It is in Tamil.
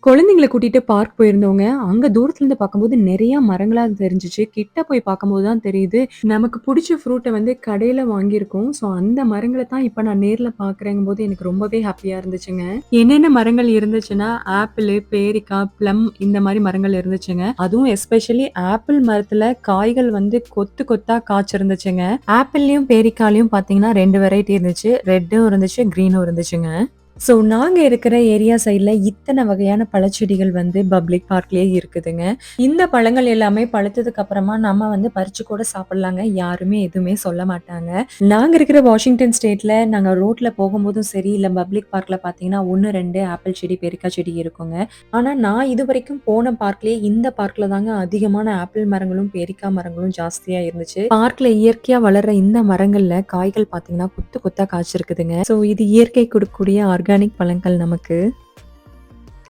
குழந்தைங்கள கூட்டிட்டு பார்க் போயிருந்தோங்க. அங்க தூரத்துல இருந்து பார்க்கும்போது நெறைய மரங்களா தெரிஞ்சுச்சு. கிட்ட போய் பார்க்கும்போது தான் தெரியுது, நமக்கு புடிச்ச ஃப்ரூட்ட வந்து கடையில வாங்கியிருக்கோம். ஸோ அந்த மரங்கள தான் இப்ப நான் நேர்ல பார்க்குறேங்கும்போது எனக்கு ரொம்பவே ஹேப்பியா இருந்துச்சுங்க. என்னென்ன மரங்கள் இருந்துச்சுன்னா, ஆப்பிளு, பேரிக்கா, ப்ளம் இந்த மாரி மரங்கள் இருந்துச்சுங்க. அதுவும் எஸ்பெஷலி ஆப்பிள் மரத்துல காய்கள் வந்து கொத்து கொத்தா காய்ச்சிருந்துச்சுங்க. ஆப்பிள்லயும், பேரிக்காலயும் பார்த்தீங்கன்னா 2 வெரைட்டி இருந்துச்சு. ரெட்டும் இருந்துச்சு, கிரீனும் இருந்துச்சுங்க. ஸோ நாங்க இருக்கிற ஏரியா சைட்ல இத்தன வகையான பழச்செடிகள் வந்து பப்ளிக் பார்க்லயே இருக்குதுங்க. இந்த பழங்கள் எல்லாமே பழுத்ததுக்கு அப்புறமா நம்ம வந்து பறிச்சு கூட சாப்பிடலாங்க. யாருமே எதுவுமே சொல்ல மாட்டாங்க. நாங்க இருக்கிற வாஷிங்டன் ஸ்டேட்ல நாங்க ரோட்ல போகும்போதும் சரி, இல்ல பப்ளிக் பார்க்ல பார்த்தீங்கன்னா 1, 2 ஆப்பிள் செடி, பேரிக்காய் செடி இருக்குங்க. ஆனா நான் இதுவரைக்கும் போன பார்க்லயே இந்த பார்க்ல தாங்க அதிகமான ஆப்பிள் மரங்களும், பேரிக்காய் மரங்களும் ஜாஸ்தியா இருந்துச்சு. பார்க்ல இயற்கையா வளர்ற இந்த மரங்கள்ல காய்கள் பார்த்தீங்கன்னா கொத்து கொத்தா காய்ச்சிருக்குதுங்க. ஸோ இது இயற்கை குடுக்கக்கூடிய ஆர்கானிக் பழங்கள் நமக்கு.